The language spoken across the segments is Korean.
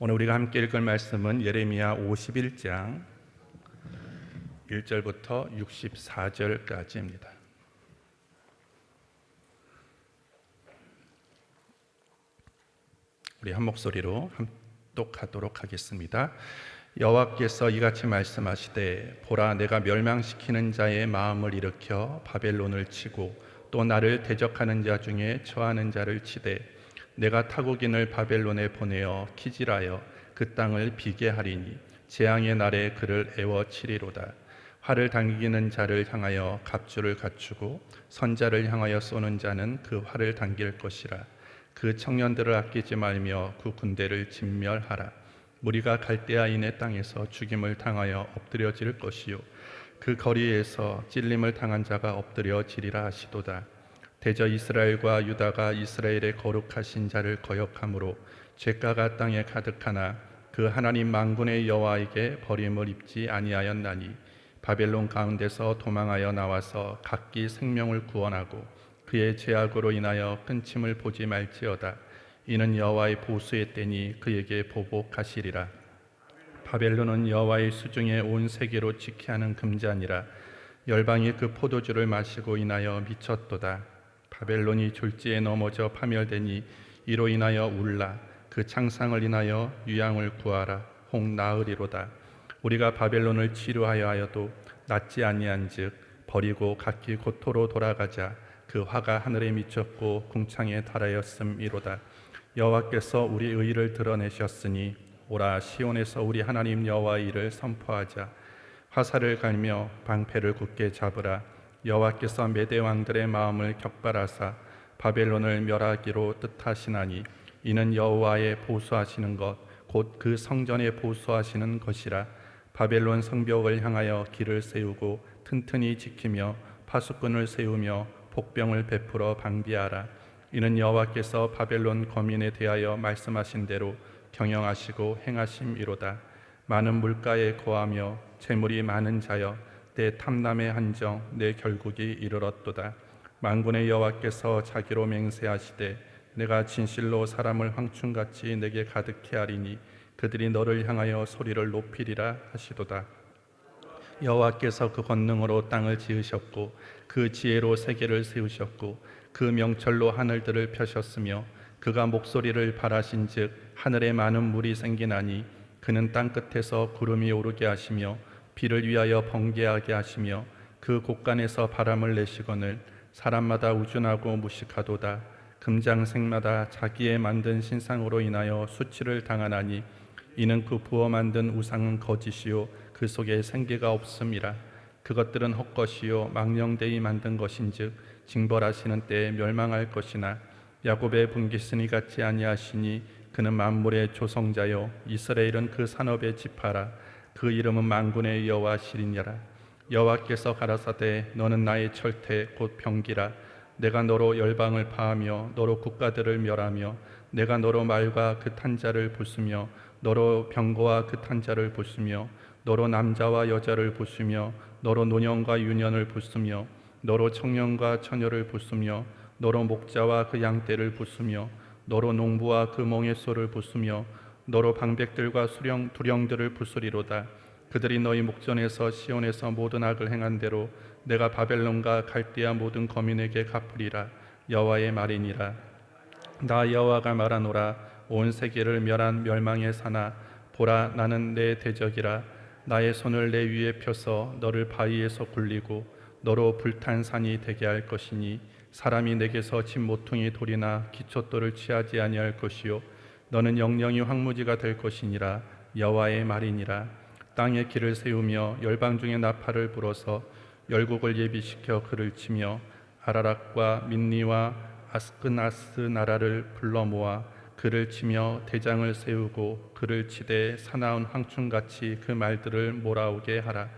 오늘 우리가 함께 읽을 말씀은 예레미야 51장 1절부터 64절까지입니다. 우리 한 목소리로 합독하도록 하겠습니다. 여호와께서 이같이 말씀하시되, 보라, 내가 멸망시키는 자의 마음을 일으켜 바벨론을 치고 또 나를 대적하는 자 중에 처하는 자를 치되, 내가 타국인을 바벨론에 보내어 키질하여 그 땅을 비게 하리니 재앙의 날에 그를 애워치리로다. 활을 당기는 자를 향하여 갑주를 갖추고 선자를 향하여 쏘는 자는 그 활을 당길 것이라. 그 청년들을 아끼지 말며 그 군대를 진멸하라. 무리가 갈대아인의 땅에서 죽임을 당하여 엎드려질 것이요, 그 거리에서 찔림을 당한 자가 엎드려지리라 하시도다. 대저 이스라엘과 유다가 이스라엘의 거룩하신 자를 거역함으로 죄가가 땅에 가득하나 그 하나님 만군의 여호와에게 버림을 입지 아니하였나니, 바벨론 가운데서 도망하여 나와서 각기 생명을 구원하고 그의 죄악으로 인하여 끊침을 보지 말지어다. 이는 여호와의 보수의 때니 그에게 보복하시리라. 바벨론은 여호와의 수중에 온 세계로 지키하는 금잔이라. 열방이 그 포도주를 마시고 인하여 미쳤도다. 바벨론이 졸지에 넘어져 파멸되니 이로 인하여 울라. 그 창상을 인하여 유양을 구하라. 혹 나으리로다. 우리가 바벨론을 치료하여 하여도 낫지 아니한즉 버리고 각기 고토로 돌아가자. 그 화가 하늘에 미쳤고 궁창에 달하였음이로다. 여호와께서 우리 의를 드러내셨으니 오라, 시온에서 우리 하나님 여호와의 일을 선포하자. 화살을 갈며 방패를 굳게 잡으라. 여호와께서 메대 왕들의 마음을 격발하사 바벨론을 멸하기로 뜻하시나니, 이는 여호와의 보수하시는 것 곧 그 성전에 보수하시는 것이라. 바벨론 성벽을 향하여 길을 세우고 튼튼히 지키며 파수꾼을 세우며 복병을 베풀어 방비하라. 이는 여호와께서 바벨론 거민에 대하여 말씀하신 대로 경영하시고 행하심이로다. 많은 물가에 거하며 재물이 많은 자여, 내 탐남의 한정, 내 결국이 이르렀도다. 만군의 여호와께서 자기로 맹세하시되, 내가 진실로 사람을 황충같이 내게 가득히 하리니 그들이 너를 향하여 소리를 높이리라 하시도다. 여호와께서 그 권능으로 땅을 지으셨고 그 지혜로 세계를 세우셨고 그 명철로 하늘들을 펴셨으며, 그가 목소리를 발하신즉 하늘에 많은 물이 생기나니, 그는 땅 끝에서 구름이 오르게 하시며 비를 위하여 번개하게 하시며 그 곳간에서 바람을 내시거늘 사람마다 우준하고 무식하도다. 금장색마다 자기의 만든 신상으로 인하여 수치를 당하나니, 이는 그 부어 만든 우상은 거짓이요 그 속에 생기가 없음이라. 그것들은 헛것이요 망령되이 만든 것인즉 징벌하시는 때에 멸망할 것이나, 야곱의 분깃으니 같지 아니하시니 그는 만물의 조성자요 이스라엘은 그 산업의 지파라. 그 이름은 만군의 여호와시리니라. 여호와께서 가라사대, 너는 나의 철퇴 곧 병기라. 내가 너로 열방을 파하며 너로 국가들을 멸하며, 내가 너로 말과 그 탄자를 부수며 너로 병거와 그 탄자를 부수며 너로 남자와 여자를 부수며 너로 노년과 유년을 부수며 너로 청년과 처녀를 부수며 너로 목자와 그 양떼를 부수며 너로 농부와 그 멍에소를 부수며 너로 방백들과 두령들을 부수리로다. 그들이 너희 목전에서 시온에서 모든 악을 행한 대로 내가 바벨론과 갈대아 모든 거민에게 갚으리라. 여호와의 말이니라. 나 여호와가 말하노라. 온 세계를 멸한 멸망의 사나, 보라, 나는 내 대적이라. 나의 손을 내 위에 펴서 너를 바위에서 굴리고 너로 불탄 산이 되게 할 것이니, 사람이 내게서 진 모퉁이 돌이나 기초돌을 취하지 아니할 것이요, 너는 영영이 황무지가 될 것이니라. 여호와의 말이니라. 땅에 길을 세우며 열방 중에 나팔을 불어서 열국을 예비시켜 그를 치며 아라락과 민니와 아스크나스 나라를 불러 모아 그를 치며 대장을 세우고 그를 치되 사나운 황충같이 그 말들을 몰아오게 하라.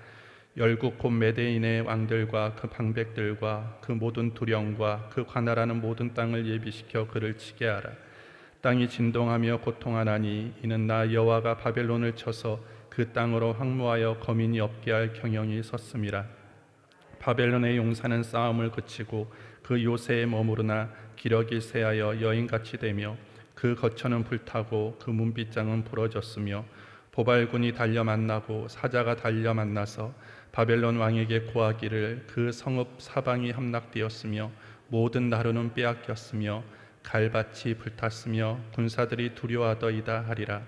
열국 곧 메대인의 왕들과 그 방백들과 그 모든 두령과 그 관할하는 모든 땅을 예비시켜 그를 치게 하라. 땅이 진동하며 고통하나니, 이는 나 여호와가 바벨론을 쳐서 그 땅으로 황무하여 거민이 없게 할 경영이 섰음이라. 바벨론의 용사는 싸움을 그치고 그 요새에 머무르나 기력이 쇠하여 여인같이 되며, 그 거처는 불타고 그 문빗장은 부러졌으며 보발군이 달려 만나고 사자가 달려 만나서 바벨론 왕에게 고하기를 그 성읍 사방이 함락되었으며 모든 나루는 빼앗겼으며 갈밭이 불탔으며 군사들이 두려워하더이다 하리라.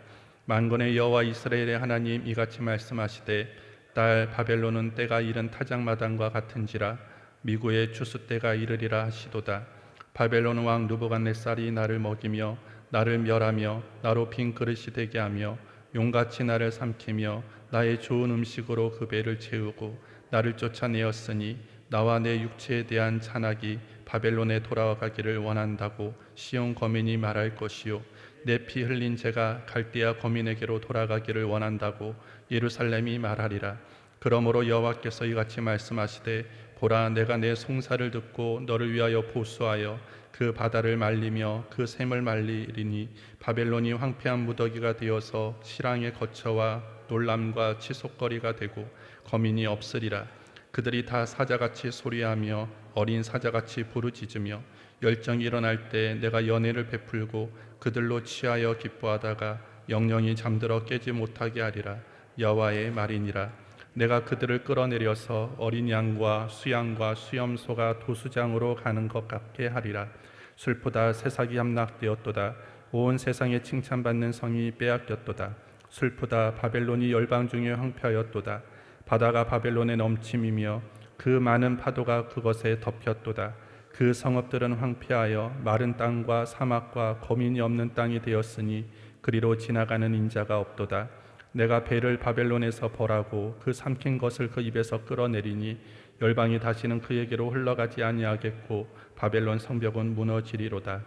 만군의 여호와 이스라엘의 하나님 이같이 말씀하시되 딸 바벨론은 때가 이른 타작마당과 같은지라 미구의 추수 때가 이르리라 하시도다. 바벨론 왕 느부갓네살이 나를 먹이며 나를 멸하며 나로 빈 그릇이 되게 하며 용같이 나를 삼키며 나의 좋은 음식으로 그 배를 채우고 나를 쫓아내었으니 나와 내 육체에 대한 잔악이 바벨론에 돌아가기를 원한다고 시온 거민이 말할 것이요 내 피 흘린 죄가 갈대아 거민에게로 돌아가기를 원한다고 예루살렘이 말하리라. 그러므로 여호와께서 이같이 말씀하시되 보라 내가 내 송사를 듣고 너를 위하여 보수하여 그 바다를 말리며 그 샘을 말리리니 바벨론이 황폐한 무더기가 되어서 실랑의 거처와 놀람과 치솟거리가 되고 거민이 없으리라. 그들이 다 사자같이 소리하며 어린 사자같이 부르짖으며 열정이 일어날 때 내가 연회를 베풀고 그들로 취하여 기뻐하다가 영영이 잠들어 깨지 못하게 하리라. 여호와의 말이니라. 내가 그들을 끌어내려서 어린 양과 수양과 수염소가 도수장으로 가는 것 같게 하리라. 슬프다 새싹이 함락되었도다. 온 세상에 칭찬받는 성이 빼앗겼도다. 슬프다 바벨론이 열방 중에 황폐하였도다. 바다가 바벨론의 넘침이며 그 많은 파도가 그것에 덮였도다. 그 성읍들은 황폐하여 마른 땅과 사막과 거민이 없는 땅이 되었으니 그리로 지나가는 인자가 없도다. 내가 배를 바벨론에서 벌하고 그 삼킨 것을 그 입에서 끌어내리니 열방이 다시는 그에게로 흘러가지 아니하겠고 바벨론 성벽은 무너지리로다.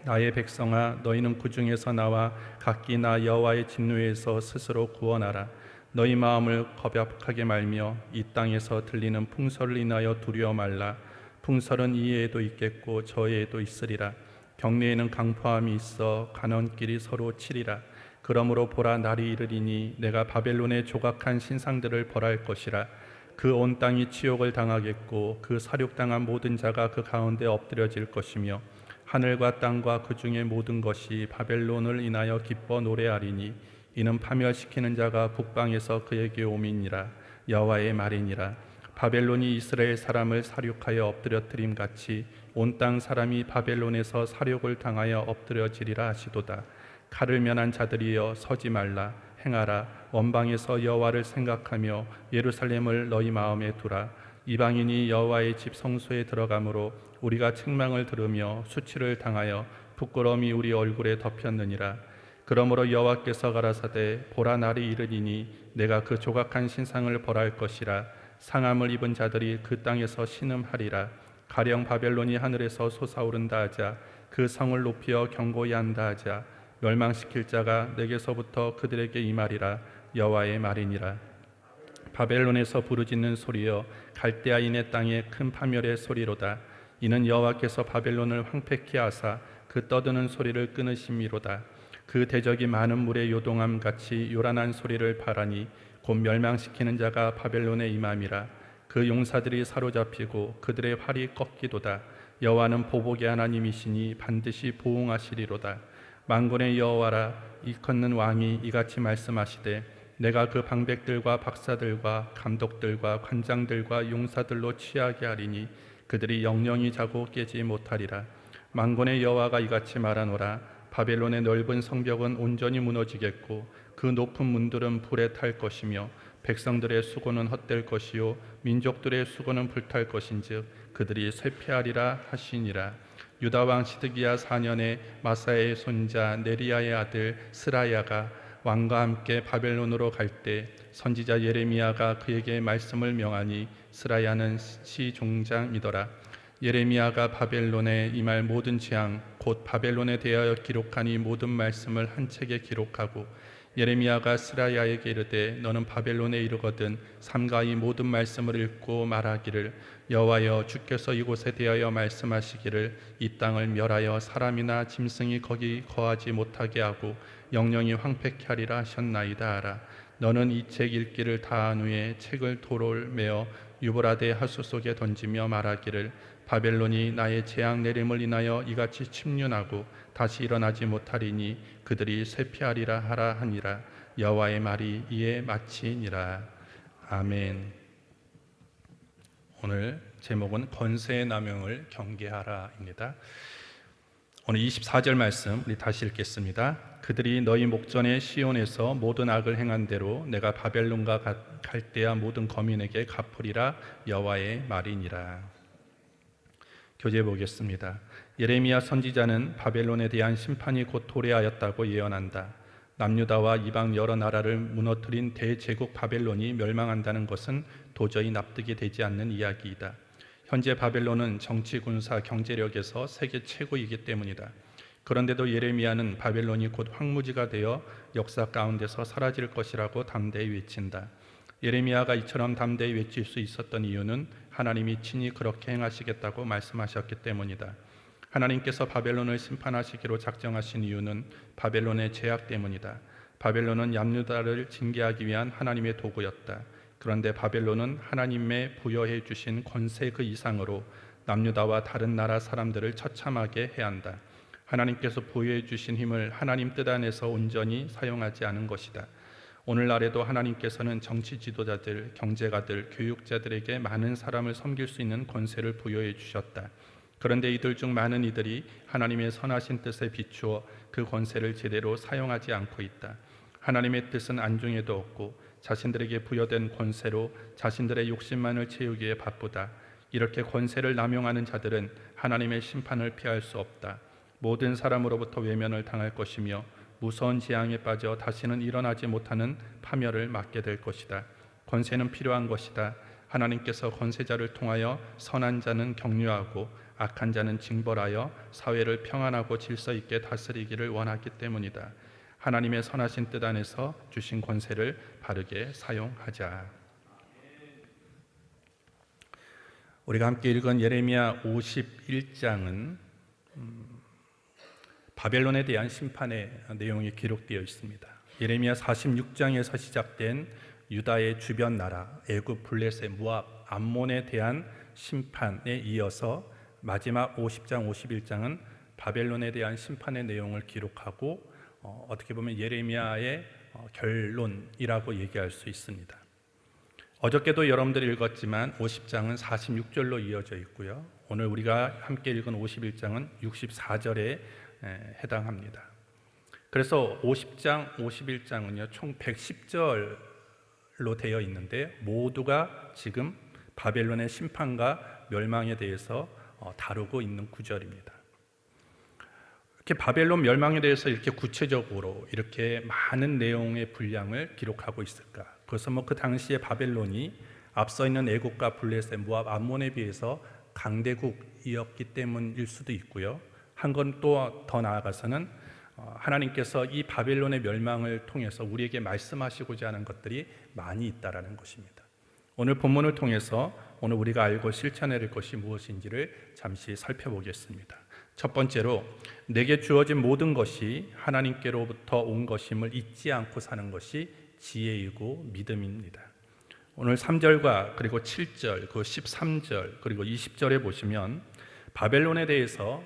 나의 백성아 너희는 그 중에서 나와 각기 나 여호와의 진노에서 스스로 구원하라. 너희 마음을 겁약하게 말며 이 땅에서 들리는 풍설을 인하여 두려워 말라. 풍설은 이에도 있겠고 저에도 있으리라. 경내에는 강포함이 있어 간원끼리 서로 치리라. 그러므로 보라 날이 이르리니 내가 바벨론의 조각한 신상들을 벌할 것이라. 그 온 땅이 치욕을 당하겠고 그 살육당한 모든 자가 그 가운데 엎드려질 것이며 하늘과 땅과 그 중에 모든 것이 바벨론을 인하여 기뻐 노래하리니 이는 파멸시키는 자가 북방에서 그에게 오미니라. 여호와의 말이니라. 바벨론이 이스라엘 사람을 살육하여 엎드려뜨림 같이 온 땅 사람이 바벨론에서 살육을 당하여 엎드려지리라 하시도다. 칼을 면한 자들이여 서지 말라. 행하라. 원방에서 여호와를 생각하며 예루살렘을 너희 마음에 두라. 이방인이 여호와의 집 성소에 들어가므로 우리가 책망을 들으며 수치를 당하여 부끄러움이 우리 얼굴에 덮였느니라. 그러므로 여호와께서 가라사대 보라 날이 이르리니 내가 그 조각한 신상을 벌할 것이라. 상함을 입은 자들이 그 땅에서 신음하리라. 가령 바벨론이 하늘에서 솟아오른다 하자 그 성을 높여 견고히 한다 하자 멸망시킬 자가 내게서부터 그들에게 임하리라. 여호와의 말이니라. 바벨론에서 부르짖는 소리여 갈대아인의 땅에 큰 파멸의 소리로다. 이는 여호와께서 바벨론을 황폐케 하사 그 떠드는 소리를 끊으심이로다. 그 대적이 많은 물의 요동함 같이 요란한 소리를 바라니 곧 멸망시키는 자가 바벨론에 임함이라. 그 용사들이 사로잡히고 그들의 활이 꺾이도다. 여호와는 보복의 하나님이시니 반드시 보응하시리로다. 만군의 여호와라. 일컫는 왕이 이같이 말씀하시되 내가 그 방백들과 박사들과 감독들과 관장들과 용사들로 취하게 하리니 그들이 영영이 자고 깨지 못하리라. 만군의 여호와가 이같이 말하노라. 바벨론의 넓은 성벽은 온전히 무너지겠고 그 높은 문들은 불에 탈 것이며 백성들의 수고는 헛될 것이요 민족들의 수고는 불탈 것인즉 그들이 쇠폐하리라 하시니라. 유다 왕 시드기야 4년에 마사의 손자 네리야의 아들 스라야가 왕과 함께 바벨론으로 갈 때 선지자 예레미야가 그에게 말씀을 명하니 스라야는 시종장이더라. 예레미야가 바벨론에 임할 모든 재앙 곧 바벨론에 대하여 기록한 이 모든 말씀을 한 책에 기록하고 예레미야가 스라야에게 이르되 너는 바벨론에 이르거든 삼가 이 모든 말씀을 읽고 말하기를 여호와여 주께서 이곳에 대하여 말씀하시기를 이 땅을 멸하여 사람이나 짐승이 거기 거하지 못하게 하고 영영이 황폐케 하리라 하셨나이다 하라. 너는 이 책 읽기를 다한 후에 책을 돌을 메어 유브라데 하수 속에 던지며 말하기를 바벨론이 나의 재앙 내림을 인하여 이같이 침륜하고 다시 일어나지 못하리니 그들이 쇠피하리라 하라 하니라. 여호와의 말이 이에 마치니라. 아멘. 오늘 제목은 권세의 남용을 경계하라입니다. 오늘 24절 말씀 우리 다시 읽겠습니다. 그들이 너희 목전에 시온에서 모든 악을 행한 대로 내가 바벨론과 갈대아 모든 거민에게 갚으리라. 여호와의 말이니라. 교재 보겠습니다. 예레미야 선지자는 바벨론에 대한 심판이 곧 도래하였다고 예언한다. 남유다와 이방 여러 나라를 무너뜨린 대제국 바벨론이 멸망한다는 것은 도저히 납득이 되지 않는 이야기이다. 현재 바벨론은 정치, 군사, 경제력에서 세계 최고이기 때문이다. 그런데도 예레미야는 바벨론이 곧 황무지가 되어 역사 가운데서 사라질 것이라고 담대히 외친다. 예레미야가 이처럼 담대히 외칠 수 있었던 이유는 하나님이 친히 그렇게 행하시겠다고 말씀하셨기 때문이다. 하나님께서 바벨론을 심판하시기로 작정하신 이유는 바벨론의 죄악 때문이다. 바벨론은 남유다를 징계하기 위한 하나님의 도구였다. 그런데 바벨론은 하나님의 부여해 주신 권세 그 이상으로 남유다와 다른 나라 사람들을 처참하게 해한다. 하나님께서 부여해 주신 힘을 하나님 뜻 안에서 온전히 사용하지 않은 것이다. 오늘날에도 하나님께서는 정치 지도자들, 경제가들, 교육자들에게 많은 사람을 섬길 수 있는 권세를 부여해 주셨다. 그런데 이들 중 많은 이들이 하나님의 선하신 뜻에 비추어 그 권세를 제대로 사용하지 않고 있다. 하나님의 뜻은 안중에도 없고 자신들에게 부여된 권세로 자신들의 욕심만을 채우기에 바쁘다. 이렇게 권세를 남용하는 자들은 하나님의 심판을 피할 수 없다. 모든 사람으로부터 외면을 당할 것이며 무서운 재앙에 빠져 다시는 일어나지 못하는 파멸을 맞게 될 것이다. 권세는 필요한 것이다. 하나님께서 권세자를 통하여 선한 자는 격려하고 악한 자는 징벌하여 사회를 평안하고 질서 있게 다스리기를 원하기 때문이다. 하나님의 선하신 뜻 안에서 주신 권세를 바르게 사용하자. 우리가 함께 읽은 예레미야 51장은 바벨론에 대한 심판의 내용이 기록되어 있습니다. 예레미야 46장에서 시작된 유다의 주변 나라 애굽, 블레셋, 모압, 암몬에 대한 심판에 이어서 마지막 50장, 51장은 바벨론에 대한 심판의 내용을 기록하고 어떻게 보면 예레미야의 결론이라고 얘기할 수 있습니다. 어저께도 여러분들이 읽었지만 50장은 46절로 이어져 있고요. 오늘 우리가 함께 읽은 51장은 64절에 해당합니다. 그래서 50장, 51장은요 총 110절로 되어 있는데 모두가 지금 바벨론의 심판과 멸망에 대해서 다루고 있는 구절입니다. 이렇게 바벨론 멸망에 대해서 이렇게 구체적으로 이렇게 많은 내용의 분량을 기록하고 있을까? 그것은 그 당시에 바벨론이 앞서 있는 애국과 블레셋, 모압, 암몬에 비해서 강대국이었기 때문일 수도 있고요. 한 건 또 더 나아가서는 하나님께서 이 바벨론의 멸망을 통해서 우리에게 말씀하시고자 하는 것들이 많이 있다라는 것입니다. 오늘 본문을 통해서 오늘 우리가 알고 실천해야 할 것이 무엇인지를 잠시 살펴보겠습니다. 첫 번째로 내게 주어진 모든 것이 하나님께로부터 온 것임을 잊지 않고 사는 것이 지혜이고 믿음입니다. 오늘 3절과 그리고 7절, 그 13절 그리고 20절에 보시면 바벨론에 대해서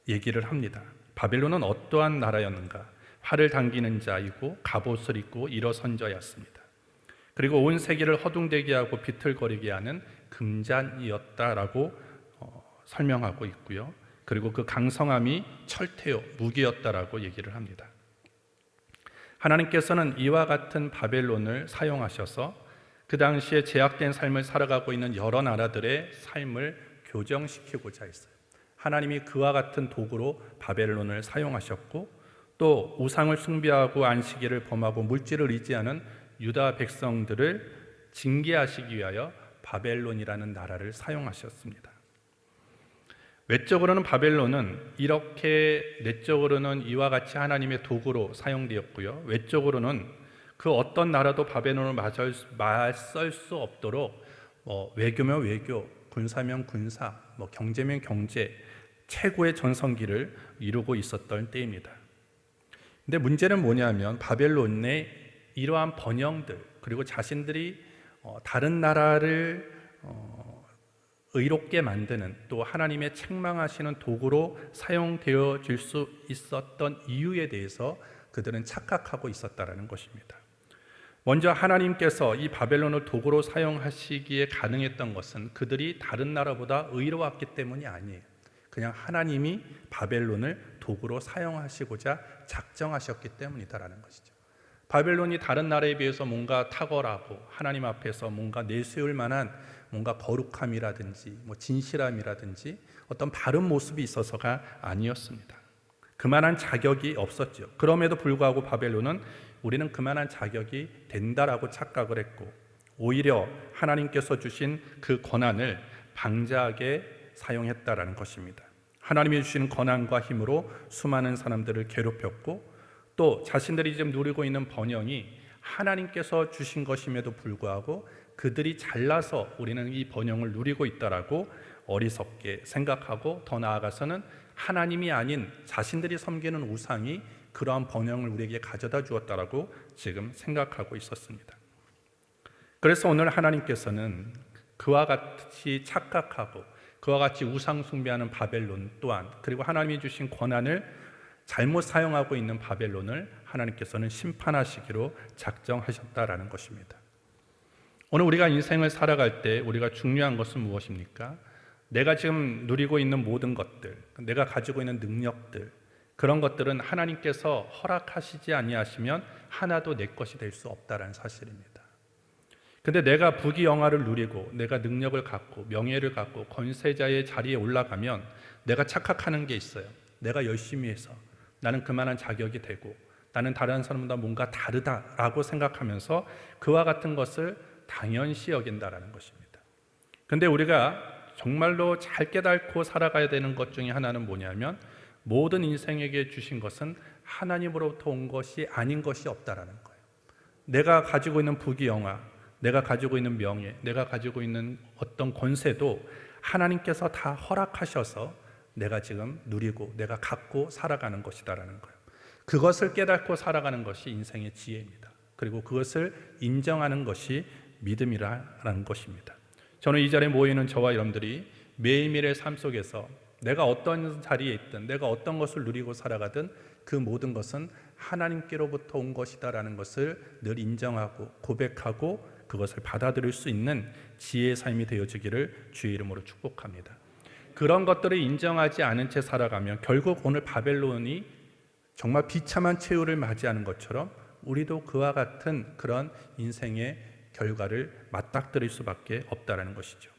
얘기를 합니다. 바벨론은 어떠한 나라였는가? 활을 당기는 자이고 갑옷을 입고 일어선 자였습니다. 그리고 온 세계를 허둥대게 하고 비틀거리게 하는 금잔이었다라고 설명하고 있고요. 그리고 그 강성함이 철퇴요, 무기였다라고 얘기를 합니다. 하나님께서는 이와 같은 바벨론을 사용하셔서 그 당시에 제약된 삶을 살아가고 있는 여러 나라들의 삶을 교정시키고자 했어요. 하나님이 그와 같은 도구로 바벨론을 사용하셨고 또 우상을 숭배하고 안식일을 범하고 물질을 의지하는 유다 백성들을 징계하시기 위하여 바벨론이라는 나라를 사용하셨습니다. 외적으로는 바벨론은 이렇게 내적으로는 이와 같이 하나님의 도구로 사용되었고요. 외적으로는 그 어떤 나라도 바벨론을 맞설 수 없도록 외교면 외교, 군사면 군사, 경제면 경제, 최고의 전성기를 이루고 있었던 때입니다. 근데 문제는 뭐냐면 바벨론의 이러한 번영들 그리고 자신들이 다른 나라를 의롭게 만드는, 또 하나님의 책망하시는 도구로 사용되어질 수 있었던 이유에 대해서 그들은 착각하고 있었다라는 것입니다. 먼저 하나님께서 이 바벨론을 도구로 사용하시기에 가능했던 것은 그들이 다른 나라보다 의로웠기 때문이 아니에요. 그냥 하나님이 바벨론을 도구로 사용하시고자 작정하셨기 때문이다라는 것이죠. 바벨론이 다른 나라에 비해서 뭔가 탁월하고 하나님 앞에서 뭔가 내세울 만한 뭔가 거룩함이라든지 진실함이라든지 어떤 바른 모습이 있어서가 아니었습니다. 그만한 자격이 없었죠. 그럼에도 불구하고 바벨론은 우리는 그만한 자격이 된다라고 착각을 했고, 오히려 하나님께서 주신 그 권한을 방자하게 사용했다라는 것입니다. 하나님이 주신 권한과 힘으로 수많은 사람들을 괴롭혔고, 또 자신들이 지금 누리고 있는 번영이 하나님께서 주신 것임에도 불구하고 그들이 잘나서 우리는 이 번영을 누리고 있다라고 어리석게 생각하고, 더 나아가서는 하나님이 아닌 자신들이 섬기는 우상이 그러한 번영을 우리에게 가져다 주었다라고 지금 생각하고 있었습니다. 그래서 오늘 하나님께서는 그와 같이 착각하고 그와 같이 우상 숭배하는 바벨론 또한, 그리고 하나님이 주신 권한을 잘못 사용하고 있는 바벨론을 하나님께서는 심판하시기로 작정하셨다라는 것입니다. 오늘 우리가 인생을 살아갈 때 우리가 중요한 것은 무엇입니까? 내가 지금 누리고 있는 모든 것들, 내가 가지고 있는 능력들, 그런 것들은 하나님께서 허락하시지 아니하시면 하나도 내 것이 될 수 없다라는 사실입니다. 근데 내가 부귀영화를 누리고 내가 능력을 갖고 명예를 갖고 권세자의 자리에 올라가면 내가 착각하는 게 있어요. 내가 열심히 해서 나는 그만한 자격이 되고 나는 다른 사람보다 뭔가 다르다라고 생각하면서 그와 같은 것을 당연시 여긴다라는 것입니다. 근데 우리가 정말로 잘 깨닫고 살아가야 되는 것 중에 하나는 뭐냐면, 모든 인생에게 주신 것은 하나님으로부터 온 것이 아닌 것이 없다라는 거예요. 내가 가지고 있는 부귀영화, 내가 가지고 있는 명예, 내가 가지고 있는 어떤 권세도 하나님께서 다 허락하셔서 내가 지금 누리고 내가 갖고 살아가는 것이다라는 거예요. 그것을 깨닫고 살아가는 것이 인생의 지혜입니다. 그리고 그것을 인정하는 것이 믿음이라는 것입니다. 저는 이 자리에 모이는 저와 여러분들이 매일매일의 삶 속에서 내가 어떤 자리에 있든 내가 어떤 것을 누리고 살아가든 그 모든 것은 하나님께로부터 온 것이다라는 것을 늘 인정하고 고백하고 그것을 받아들일 수 있는 지혜의 삶이 되어지기를 주의 이름으로 축복합니다. 그런 것들을 인정하지 않은 채 살아가면 결국 오늘 바벨론이 정말 비참한 최후를 맞이하는 것처럼 우리도 그와 같은 그런 인생의 결과를 맞닥뜨릴 수밖에 없다라는 것이죠.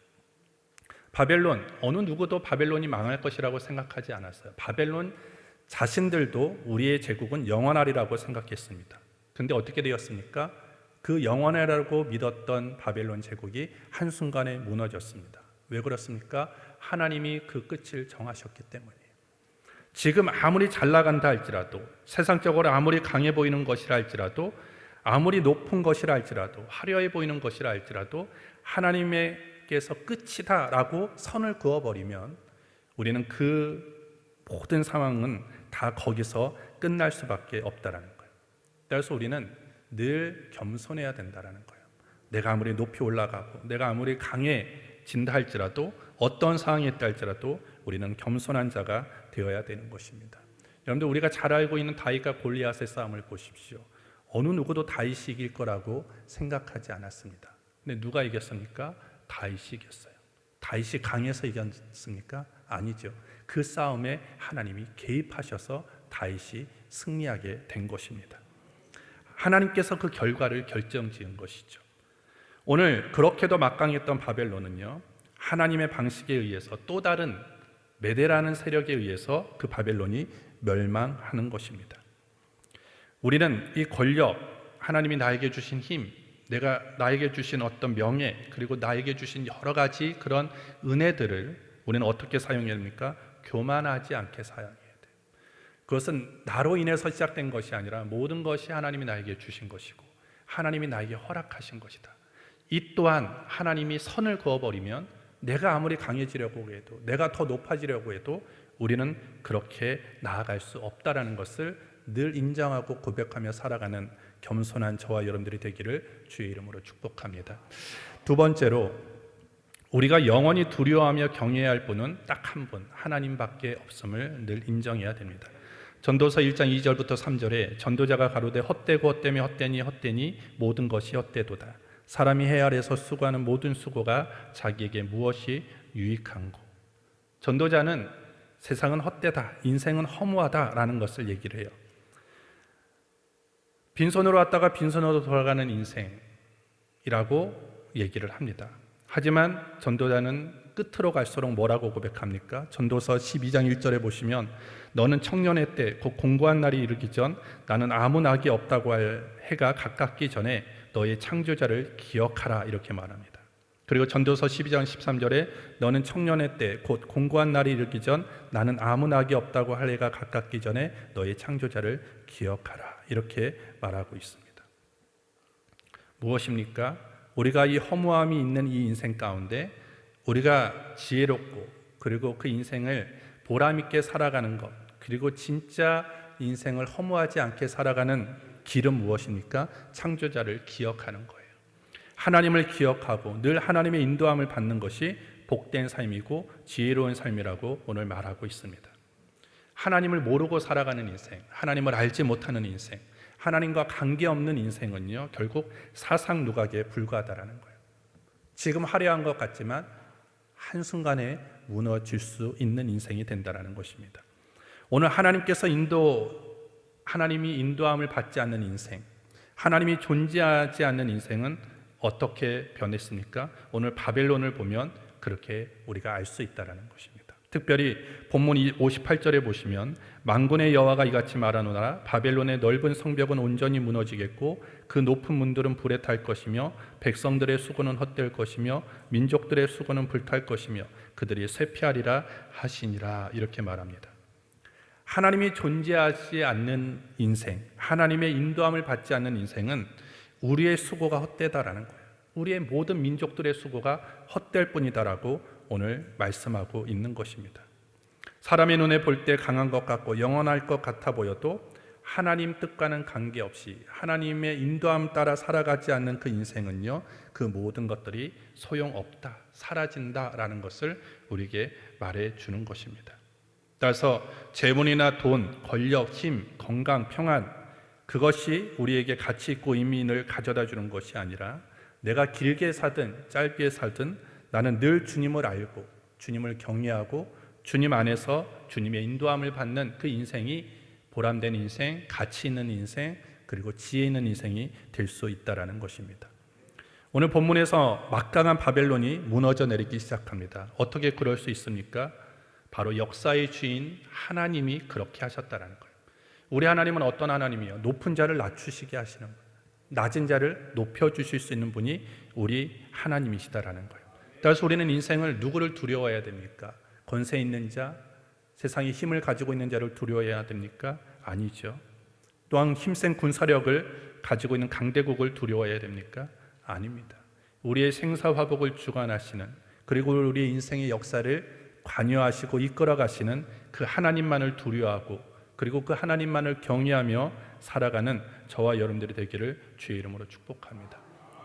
바벨론, 어느 누구도 바벨론이 망할 것이라고 생각하지 않았어요. 바벨론 자신들도 우리의 제국은 영원하리라고 생각했습니다. 근데 어떻게 되었습니까? 그 영원하리라고 믿었던 바벨론 제국이 한순간에 무너졌습니다. 왜 그렇습니까? 하나님이 그 끝을 정하셨기 때문이에요. 지금 아무리 잘 나간다 할지라도, 세상적으로 아무리 강해 보이는 것이라 할지라도, 아무리 높은 것이라 할지라도, 화려해 보이는 것이라 할지라도 하나님께서 끝이다라고 선을 그어버리면 우리는 그 모든 상황은 다 거기서 끝날 수밖에 없다라는 거예요. 그래서 우리는 늘 겸손해야 된다라는 거예요. 내가 아무리 높이 올라가고 내가 아무리 강해진다 할지라도, 어떤 상황이 있다 할지라도 우리는 겸손한 자가 되어야 되는 것입니다. 여러분들, 우리가 잘 알고 있는 다윗과 골리앗의 싸움을 보십시오. 어느 누구도 다윗이 이길 거라고 생각하지 않았습니다. 근데 누가 이겼습니까? 다윗이 이겼어요. 다윗이 강해서 이겼습니까? 아니죠. 그 싸움에 하나님이 개입하셔서 다윗이 승리하게 된 것입니다. 하나님께서 그 결과를 결정지은 것이죠. 오늘 그렇게도 막강했던 바벨론은요, 하나님의 방식에 의해서 또 다른 메대라는 세력에 의해서 그 바벨론이 멸망하는 것입니다. 우리는 이 권력, 하나님이 나에게 주신 힘, 나에게 주신 어떤 명예, 그리고 나에게 주신 여러 가지 그런 은혜들을 우리는 어떻게 사용해야 됩니까? 교만하지 않게 사용해야 돼요. 그것은 나로 인해서 시작된 것이 아니라 모든 것이 하나님이 나에게 주신 것이고 하나님이 나에게 허락하신 것이다. 이 또한 하나님이 선을 그어버리면 내가 아무리 강해지려고 해도, 내가 더 높아지려고 해도 우리는 그렇게 나아갈 수 없다라는 것을 늘 인정하고 고백하며 살아가는 겸손한 저와 여러분들이 되기를 주의 이름으로 축복합니다. 두 번째로, 우리가 영원히 두려워하며 경외해야 할 분은 딱 한 분, 하나님밖에 없음을 늘 인정해야 됩니다. 전도서 1장 2절부터 3절에 전도자가 가로되 헛되고 헛되며 헛되니 헛되니 모든 것이 헛되도다. 사람이 해 아래서 수고하는 모든 수고가 자기에게 무엇이 유익한고. 전도자는 세상은 헛되다, 인생은 허무하다라는 것을 얘기를 해요. 빈손으로 왔다가 빈손으로 돌아가는 인생이라고 얘기를 합니다. 하지만 전도자는 끝으로 갈수록 뭐라고 고백합니까? 전도서 12장 1절에 보시면 너는 청년의 때 곧 공고한 날이 이르기 전 나는 아무 낙이 없다고 할 해가 가깝기 전에 너의 창조자를 기억하라 이렇게 말합니다. 그리고 전도서 12장 13절에 너는 청년의 때 곧 공고한 날이 이르기 전 나는 아무 낙이 없다고 할 해가 가깝기 전에 너의 창조자를 기억하라 이렇게 말하고 있습니다. 무엇입니까? 우리가 이 허무함이 있는 이 인생 가운데 우리가 지혜롭고 그리고 그 인생을 보람있게 살아가는 것, 그리고 진짜 인생을 허무하지 않게 살아가는 길은 무엇입니까? 창조자를 기억하는 거예요. 하나님을 기억하고 늘 하나님의 인도함을 받는 것이 복된 삶이고 지혜로운 삶이라고 오늘 말하고 있습니다. 하나님을 모르고 살아가는 인생, 하나님을 알지 못하는 인생, 하나님과 관계없는 인생은요 결국 사상 누각에 불과하다라는 거예요. 지금 화려한 것 같지만 한순간에 무너질 수 있는 인생이 된다라는 것입니다. 오늘 하나님이 인도함을 받지 않는 인생, 하나님이 존재하지 않는 인생은 어떻게 변했습니까? 오늘 바벨론을 보면 그렇게 우리가 알 수 있다라는 것입니다. 특별히 본문 58절에 보시면 만군의 여호와가 이같이 말하노라 바벨론의 넓은 성벽은 온전히 무너지겠고 그 높은 문들은 불에 탈 것이며 백성들의 수고는 헛될 것이며 민족들의 수고는 불탈 것이며 그들이 쇠피하리라 하시니라 이렇게 말합니다. 하나님이 존재하지 않는 인생, 하나님의 인도함을 받지 않는 인생은 우리의 수고가 헛되다라는 거예요. 우리의 모든 민족들의 수고가 헛될 뿐이다라고 오늘 말씀하고 있는 것입니다. 사람의 눈에 볼 때 강한 것 같고 영원할 것 같아 보여도 하나님 뜻과는 관계없이 하나님의 인도함 따라 살아가지 않는 그 인생은요 그 모든 것들이 소용없다, 사라진다라는 것을 우리에게 말해주는 것입니다. 따라서 재물이나 돈, 권력, 힘, 건강, 평안 그것이 우리에게 가치 있고 의미를 가져다 주는 것이 아니라 내가 길게 살든 짧게 살든 나는 늘 주님을 알고 주님을 경외하고 주님 안에서 주님의 인도함을 받는 그 인생이 보람된 인생, 가치 있는 인생, 그리고 지혜 있는 인생이 될 수 있다는 것입니다. 오늘 본문에서 막강한 바벨론이 무너져 내리기 시작합니다. 어떻게 그럴 수 있습니까? 바로 역사의 주인 하나님이 그렇게 하셨다는 거예요. 우리 하나님은 어떤 하나님이에요? 높은 자를 낮추시게 하시는 거예요. 낮은 자를 높여주실 수 있는 분이 우리 하나님이시다라는 거예요. 따라서 우리는 인생을 누구를 두려워해야 됩니까? 권세 있는 자, 세상에 힘을 가지고 있는 자를 두려워해야 됩니까? 아니죠. 또한 힘센 군사력을 가지고 있는 강대국을 두려워해야 됩니까? 아닙니다. 우리의 생사화복을 주관하시는 그리고 우리의 인생의 역사를 관여하시고 이끌어 가시는 그 하나님만을 두려워하고 그리고 그 하나님만을 경외하며 살아가는 저와 여러분들이 되기를 주의 이름으로 축복합니다.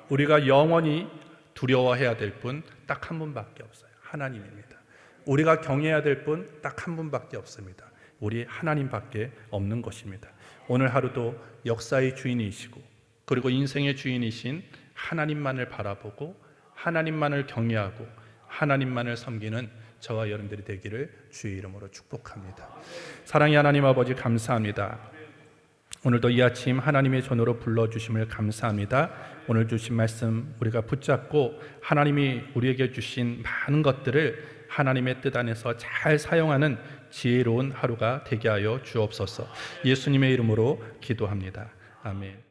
우리가 영원히 두려워해야 될 분 딱 한 분밖에 없어요. 하나님입니다. 우리가 경외해야 될 분 딱 한 분밖에 없습니다. 우리 하나님밖에 없는 것입니다. 오늘 하루도 역사의 주인이시고 그리고 인생의 주인이신 하나님만을 바라보고 하나님만을 경외하고 하나님만을 섬기는 저와 여러분들이 되기를 주의 이름으로 축복합니다. 사랑의 하나님 아버지 감사합니다. 오늘도 이 아침 하나님의 전으로 불러주심을 감사합니다. 오늘 주신 말씀 우리가 붙잡고 하나님이 우리에게 주신 많은 것들을 하나님의 뜻 안에서 잘 사용하는 지혜로운 하루가 되게 하여 주옵소서. 예수님의 이름으로 기도합니다. 아멘.